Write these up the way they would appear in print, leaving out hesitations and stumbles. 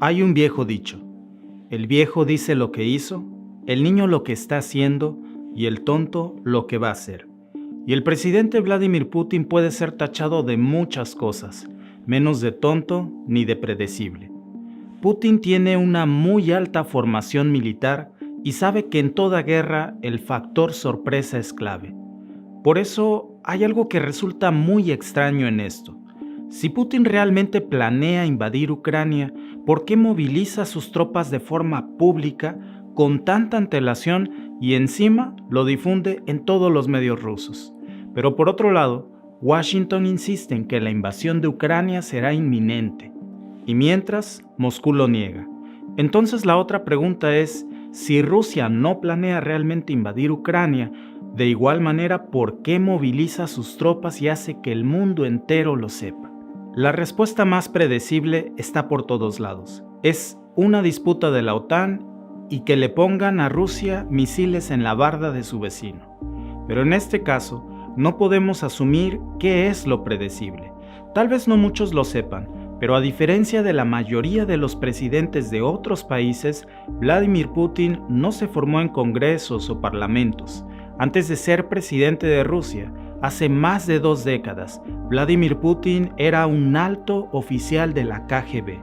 Hay un viejo dicho: el viejo dice lo que hizo, el niño lo que está haciendo y el tonto lo que va a hacer. Y el presidente Vladimir Putin puede ser tachado de muchas cosas, menos de tonto ni de predecible. Putin tiene una muy alta formación militar y sabe que en toda guerra el factor sorpresa es clave. Por eso hay algo que resulta muy extraño en esto. Si Putin realmente planea invadir Ucrania, ¿por qué moviliza sus tropas de forma pública con tanta antelación y encima lo difunde en todos los medios rusos? Pero por otro lado, Washington insiste en que la invasión de Ucrania será inminente, y mientras, Moscú lo niega. Entonces la otra pregunta es, si Rusia no planea realmente invadir Ucrania, de igual manera, ¿por qué moviliza sus tropas y hace que el mundo entero lo sepa? La respuesta más predecible está por todos lados. Es una disputa de la OTAN y que le pongan a Rusia misiles en la barda de su vecino. Pero en este caso, no podemos asumir qué es lo predecible. Tal vez no muchos lo sepan, pero a diferencia de la mayoría de los presidentes de otros países, Vladimir Putin no se formó en congresos o parlamentos. Antes de ser presidente de Rusia, hace más de 2 décadas, Vladimir Putin era un alto oficial de la KGB,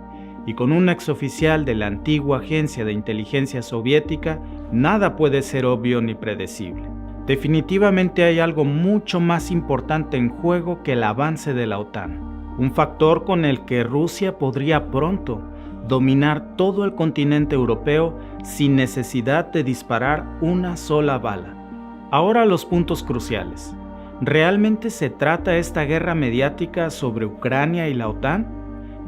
y con un exoficial de la antigua agencia de inteligencia soviética, nada puede ser obvio ni predecible. Definitivamente hay algo mucho más importante en juego que el avance de la OTAN, un factor con el que Rusia podría pronto dominar todo el continente europeo sin necesidad de disparar una sola bala. Ahora los puntos cruciales. ¿Realmente se trata esta guerra mediática sobre Ucrania y la OTAN?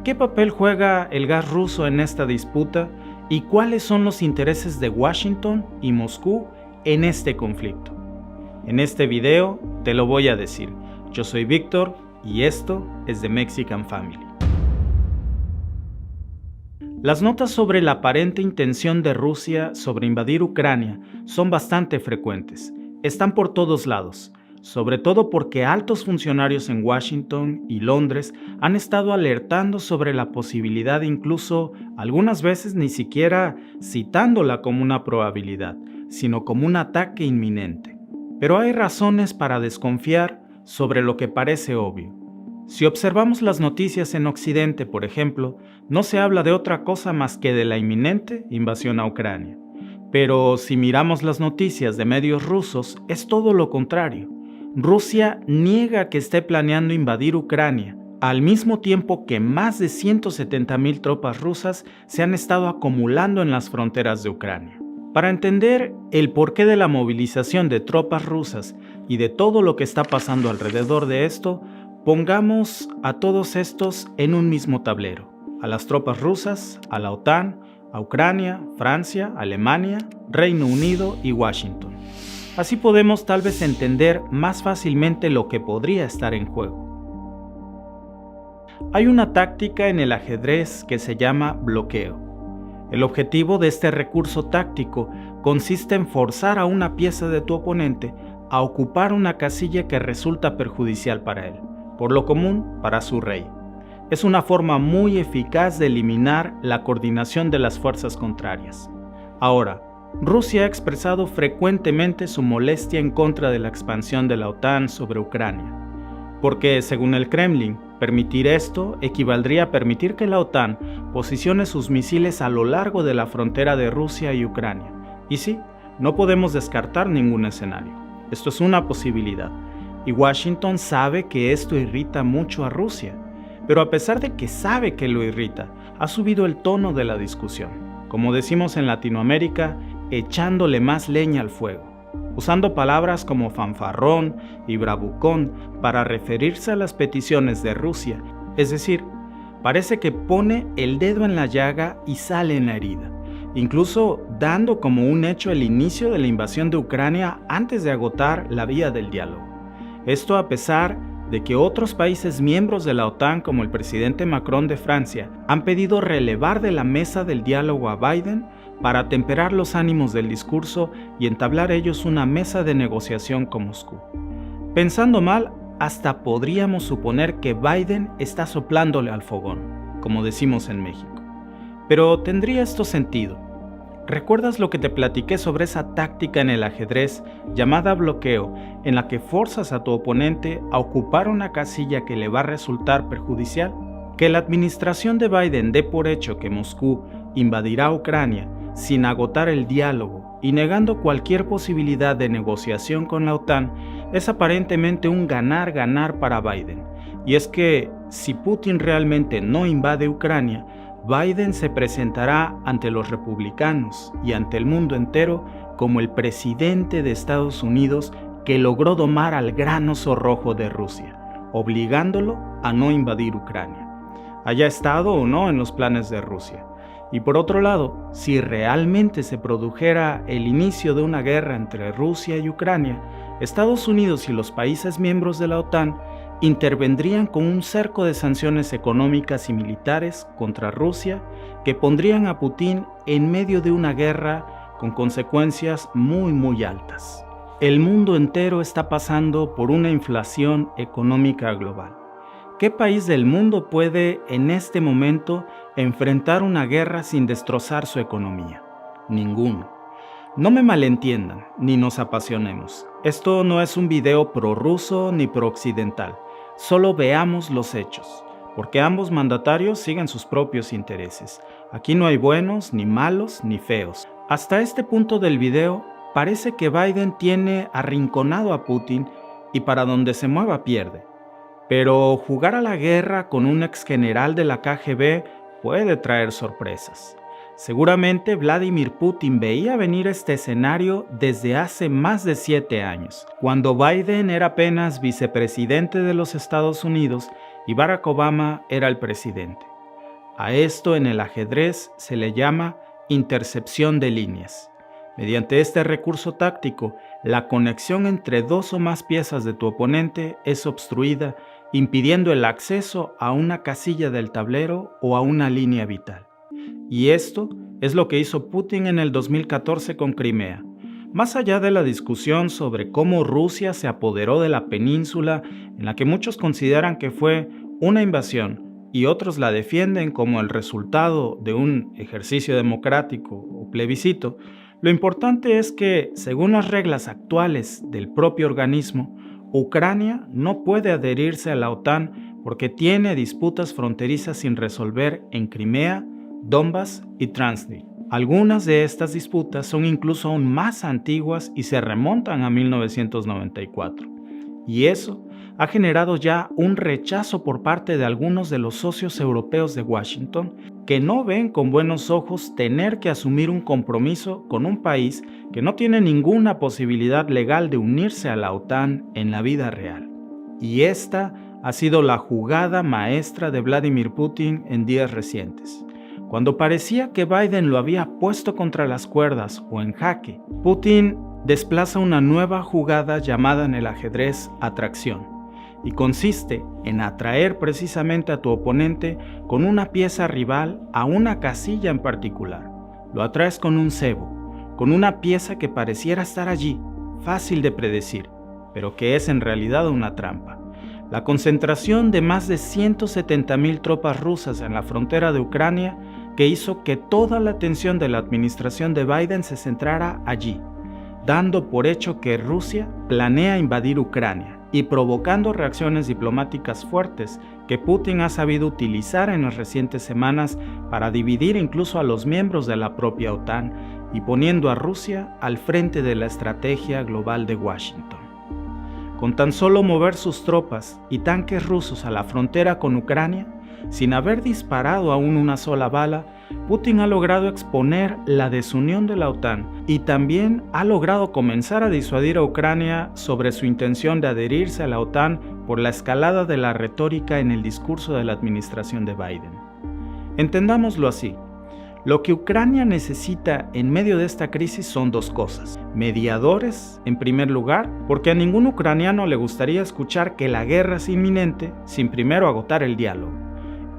¿Qué papel juega el gas ruso en esta disputa? ¿Y cuáles son los intereses de Washington y Moscú en este conflicto? En este video te lo voy a decir. Yo soy Víctor y esto es The Mexican Family. Las notas sobre la aparente intención de Rusia sobre invadir Ucrania son bastante frecuentes. Están por todos lados, sobre todo porque altos funcionarios en Washington y Londres han estado alertando sobre la posibilidad, incluso algunas veces ni siquiera citándola como una probabilidad, sino como un ataque inminente. Pero hay razones para desconfiar sobre lo que parece obvio. Si observamos las noticias en Occidente, por ejemplo, no se habla de otra cosa más que de la inminente invasión a Ucrania. Pero si miramos las noticias de medios rusos, es todo lo contrario. Rusia niega que esté planeando invadir Ucrania, al mismo tiempo que más de 170,000 tropas rusas se han estado acumulando en las fronteras de Ucrania. Para entender el porqué de la movilización de tropas rusas y de todo lo que está pasando alrededor de esto, pongamos a todos estos en un mismo tablero: a las tropas rusas, a la OTAN, a Ucrania, Francia, Alemania, Reino Unido y Washington. Así podemos tal vez entender más fácilmente lo que podría estar en juego. Hay una táctica en el ajedrez que se llama bloqueo. El objetivo de este recurso táctico consiste en forzar a una pieza de tu oponente a ocupar una casilla que resulta perjudicial para él, por lo común para su rey. Es una forma muy eficaz de eliminar la coordinación de las fuerzas contrarias. Ahora, Rusia ha expresado frecuentemente su molestia en contra de la expansión de la OTAN sobre Ucrania, porque, según el Kremlin, permitir esto equivaldría a permitir que la OTAN posicione sus misiles a lo largo de la frontera de Rusia y Ucrania. Y sí, no podemos descartar ningún escenario. Esto es una posibilidad. Y Washington sabe que esto irrita mucho a Rusia. Pero a pesar de que sabe que lo irrita, ha subido el tono de la discusión. Como decimos en Latinoamérica, echándole más leña al fuego, usando palabras como fanfarrón y bravucón para referirse a las peticiones de Rusia. Es decir, parece que pone el dedo en la llaga y sale en la herida, incluso dando como un hecho el inicio de la invasión de Ucrania antes de agotar la vía del diálogo. Esto a pesar de que otros países miembros de la OTAN, como el presidente Macron de Francia, han pedido relevar de la mesa del diálogo a Biden para temperar los ánimos del discurso y entablar ellos una mesa de negociación con Moscú. Pensando mal, hasta podríamos suponer que Biden está soplándole al fogón, como decimos en México. Pero ¿tendría esto sentido? ¿Recuerdas lo que te platiqué sobre esa táctica en el ajedrez llamada bloqueo, en la que forzas a tu oponente a ocupar una casilla que le va a resultar perjudicial? Que la administración de Biden dé por hecho que Moscú invadirá Ucrania sin agotar el diálogo y negando cualquier posibilidad de negociación con la OTAN es aparentemente un ganar-ganar para Biden. Y es que si Putin realmente no invade Ucrania, Biden se presentará ante los republicanos y ante el mundo entero como el presidente de Estados Unidos que logró domar al gran oso rojo de Rusia, obligándolo a no invadir Ucrania, haya estado o no en los planes de Rusia. Y por otro lado, si realmente se produjera el inicio de una guerra entre Rusia y Ucrania, Estados Unidos y los países miembros de la OTAN intervendrían con un cerco de sanciones económicas y militares contra Rusia que pondrían a Putin en medio de una guerra con consecuencias muy altas. El mundo entero está pasando por una inflación económica global. ¿Qué país del mundo puede en este momento enfrentar una guerra sin destrozar su economía? Ninguno. No me malentiendan ni nos apasionemos. Esto no es un video prorruso ni prooccidental. Solo veamos los hechos, porque ambos mandatarios siguen sus propios intereses. Aquí no hay buenos, ni malos, ni feos. Hasta este punto del video, parece que Biden tiene arrinconado a Putin y para donde se mueva pierde. Pero jugar a la guerra con un ex general de la KGB puede traer sorpresas. Seguramente Vladimir Putin veía venir este escenario desde hace más de 7 años, cuando Biden era apenas vicepresidente de los Estados Unidos y Barack Obama era el presidente. A esto en el ajedrez se le llama intercepción de líneas. Mediante este recurso táctico, la conexión entre dos o más piezas de tu oponente es obstruida, impidiendo el acceso a una casilla del tablero o a una línea vital. Y esto es lo que hizo Putin en el 2014 con Crimea. Más allá de la discusión sobre cómo Rusia se apoderó de la península, en la que muchos consideran que fue una invasión y otros la defienden como el resultado de un ejercicio democrático o plebiscito, lo importante es que, según las reglas actuales del propio organismo, Ucrania no puede adherirse a la OTAN porque tiene disputas fronterizas sin resolver en Crimea, Donbass y Transnistria. Algunas de estas disputas son incluso aún más antiguas y se remontan a 1994. Y eso ha generado ya un rechazo por parte de algunos de los socios europeos de Washington que no ven con buenos ojos tener que asumir un compromiso con un país que no tiene ninguna posibilidad legal de unirse a la OTAN en la vida real. Y esta ha sido la jugada maestra de Vladimir Putin en días recientes. Cuando parecía que Biden lo había puesto contra las cuerdas o en jaque, Putin desplaza una nueva jugada llamada en el ajedrez atracción, y consiste en atraer precisamente a tu oponente con una pieza rival a una casilla en particular. Lo atraes con un cebo, con una pieza que pareciera estar allí, fácil de predecir, pero que es en realidad una trampa. La concentración de más de 170,000 tropas rusas en la frontera de Ucrania que hizo que toda la atención de la administración de Biden se centrara allí, dando por hecho que Rusia planea invadir Ucrania y provocando reacciones diplomáticas fuertes que Putin ha sabido utilizar en las recientes semanas para dividir incluso a los miembros de la propia OTAN y poniendo a Rusia al frente de la estrategia global de Washington. Con tan solo mover sus tropas y tanques rusos a la frontera con Ucrania, sin haber disparado aún una sola bala, Putin ha logrado exponer la desunión de la OTAN y también ha logrado comenzar a disuadir a Ucrania sobre su intención de adherirse a la OTAN por la escalada de la retórica en el discurso de la administración de Biden. Entendámoslo así. Lo que Ucrania necesita en medio de esta crisis son dos cosas. Mediadores, en primer lugar, porque a ningún ucraniano le gustaría escuchar que la guerra es inminente sin primero agotar el diálogo.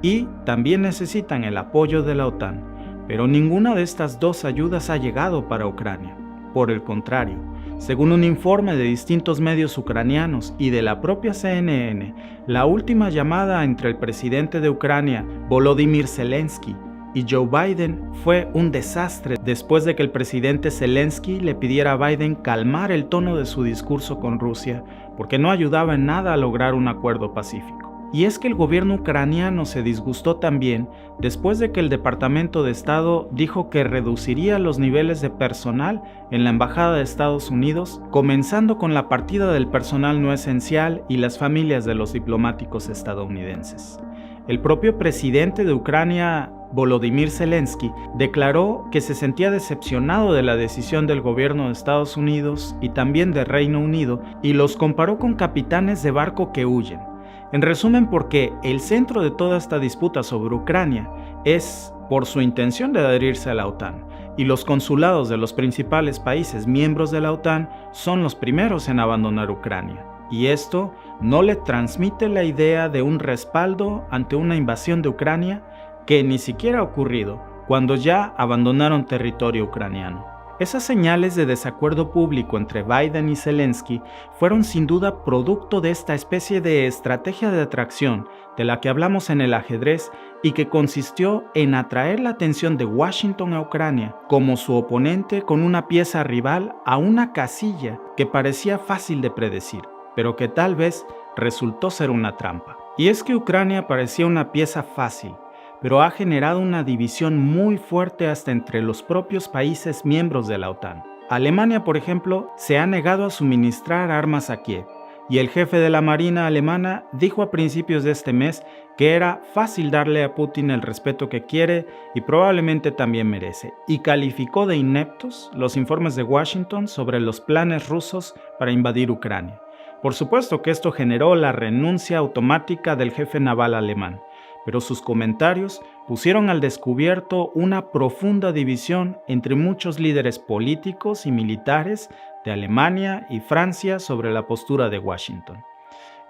Y también necesitan el apoyo de la OTAN, pero ninguna de estas dos ayudas ha llegado para Ucrania. Por el contrario, según un informe de distintos medios ucranianos y de la propia CNN, la última llamada entre el presidente de Ucrania, Volodymyr Zelensky, y Joe Biden fue un desastre después de que el presidente Zelensky le pidiera a Biden calmar el tono de su discurso con Rusia, porque no ayudaba en nada a lograr un acuerdo pacífico. Y es que el gobierno ucraniano se disgustó también después de que el Departamento de Estado dijo que reduciría los niveles de personal en la Embajada de Estados Unidos, comenzando con la partida del personal no esencial y las familias de los diplomáticos estadounidenses. El propio presidente de Ucrania, Volodymyr Zelensky, declaró que se sentía decepcionado de la decisión del gobierno de Estados Unidos y también del Reino Unido y los comparó con capitanes de barco que huyen. En resumen, porque el centro de toda esta disputa sobre Ucrania es por su intención de adherirse a la OTAN, y los consulados de los principales países miembros de la OTAN son los primeros en abandonar Ucrania. Y esto no le transmite la idea de un respaldo ante una invasión de Ucrania que ni siquiera ha ocurrido cuando ya abandonaron territorio ucraniano. Esas señales de desacuerdo público entre Biden y Zelensky fueron sin duda producto de esta especie de estrategia de atracción de la que hablamos en el ajedrez y que consistió en atraer la atención de Washington a Ucrania como su oponente con una pieza rival a una casilla que parecía fácil de predecir, pero que tal vez resultó ser una trampa. Y es que Ucrania parecía una pieza fácil, pero ha generado una división muy fuerte hasta entre los propios países miembros de la OTAN. Alemania, por ejemplo, se ha negado a suministrar armas a Kiev, y el jefe de la Marina alemana dijo a principios de este mes que era fácil darle a Putin el respeto que quiere y probablemente también merece, y calificó de ineptos los informes de Washington sobre los planes rusos para invadir Ucrania. Por supuesto que esto generó la renuncia automática del jefe naval alemán, pero sus comentarios pusieron al descubierto una profunda división entre muchos líderes políticos y militares de Alemania y Francia sobre la postura de Washington.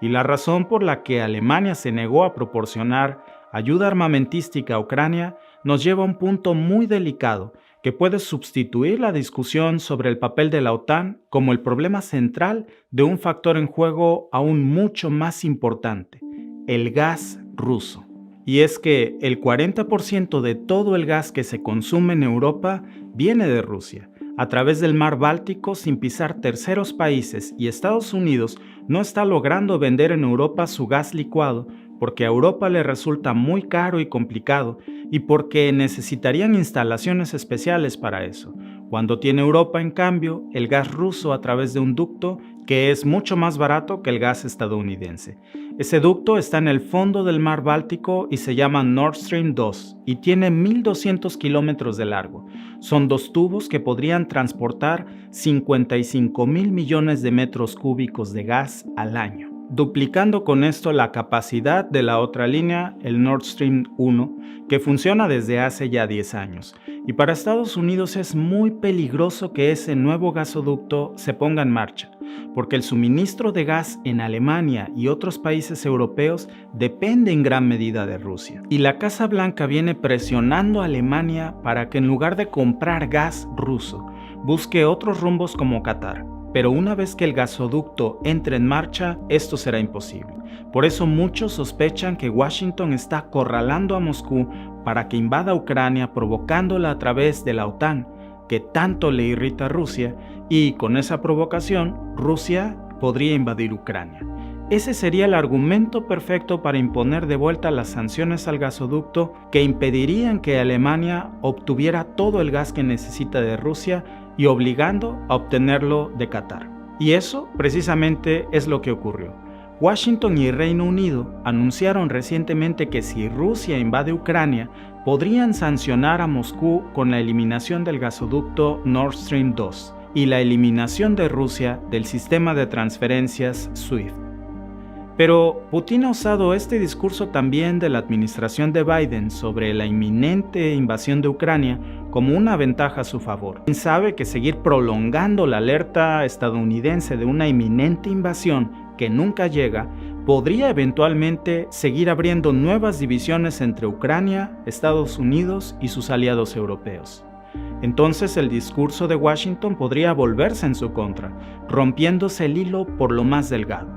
Y la razón por la que Alemania se negó a proporcionar ayuda armamentística a Ucrania nos lleva a un punto muy delicado que puede sustituir la discusión sobre el papel de la OTAN como el problema central de un factor en juego aún mucho más importante: el gas ruso. Y es que el 40% de todo el gas que se consume en Europa viene de Rusia, a través del mar Báltico sin pisar terceros países, y Estados Unidos no está logrando vender en Europa su gas licuado porque a Europa le resulta muy caro y complicado y porque necesitarían instalaciones especiales para eso, cuando tiene Europa, en cambio, el gas ruso a través de un ducto que es mucho más barato que el gas estadounidense. Ese ducto está en el fondo del mar Báltico y se llama Nord Stream 2 y tiene 1.200 kilómetros de largo. Son dos tubos que podrían transportar 55.000 millones de metros cúbicos de gas al año, duplicando con esto la capacidad de la otra línea, el Nord Stream 1, que funciona desde hace ya 10 años. Y para Estados Unidos es muy peligroso que ese nuevo gasoducto se ponga en marcha, porque el suministro de gas en Alemania y otros países europeos depende en gran medida de Rusia. Y la Casa Blanca viene presionando a Alemania para que en lugar de comprar gas ruso, busque otros rumbos como Qatar. Pero una vez que el gasoducto entre en marcha, esto será imposible. Por eso muchos sospechan que Washington está acorralando a Moscú para que invada Ucrania, provocándola a través de la OTAN, que tanto le irrita a Rusia, y con esa provocación, Rusia podría invadir Ucrania. Ese sería el argumento perfecto para imponer de vuelta las sanciones al gasoducto que impedirían que Alemania obtuviera todo el gas que necesita de Rusia y obligando a obtenerlo de Qatar. Y eso precisamente es lo que ocurrió. Washington y Reino Unido anunciaron recientemente que si Rusia invade Ucrania, podrían sancionar a Moscú con la eliminación del gasoducto Nord Stream 2 y la eliminación de Rusia del sistema de transferencias SWIFT. Pero Putin ha usado este discurso también de la administración de Biden sobre la inminente invasión de Ucrania como una ventaja a su favor. Sabe que seguir prolongando la alerta estadounidense de una inminente invasión que nunca llega podría eventualmente seguir abriendo nuevas divisiones entre Ucrania, Estados Unidos y sus aliados europeos. Entonces el discurso de Washington podría volverse en su contra, rompiéndose el hilo por lo más delgado: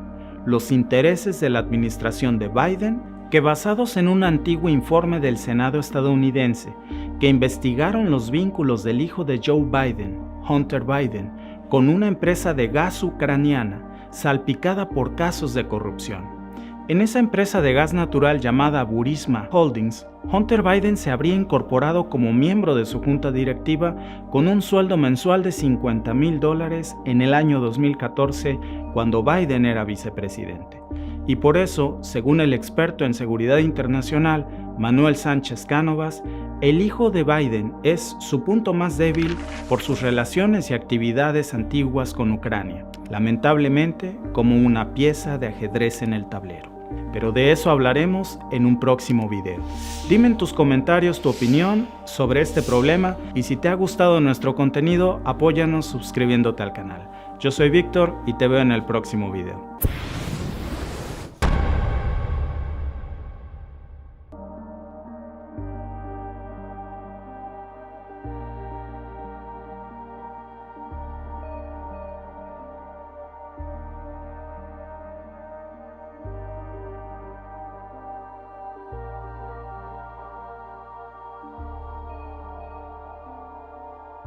los intereses de la administración de Biden, que basados en un antiguo informe del Senado estadounidense, que investigaron los vínculos del hijo de Joe Biden, Hunter Biden, con una empresa de gas ucraniana salpicada por casos de corrupción. En esa empresa de gas natural llamada Burisma Holdings, Hunter Biden se habría incorporado como miembro de su junta directiva con un sueldo mensual de $50,000 en el año 2014, cuando Biden era vicepresidente. Y por eso, según el experto en seguridad internacional, Manuel Sánchez Cánovas, el hijo de Biden es su punto más débil por sus relaciones y actividades antiguas con Ucrania, lamentablemente como una pieza de ajedrez en el tablero. Pero de eso hablaremos en un próximo video. Dime en tus comentarios tu opinión sobre este problema y si te ha gustado nuestro contenido, apóyanos suscribiéndote al canal. Yo soy Víctor y te veo en el próximo video.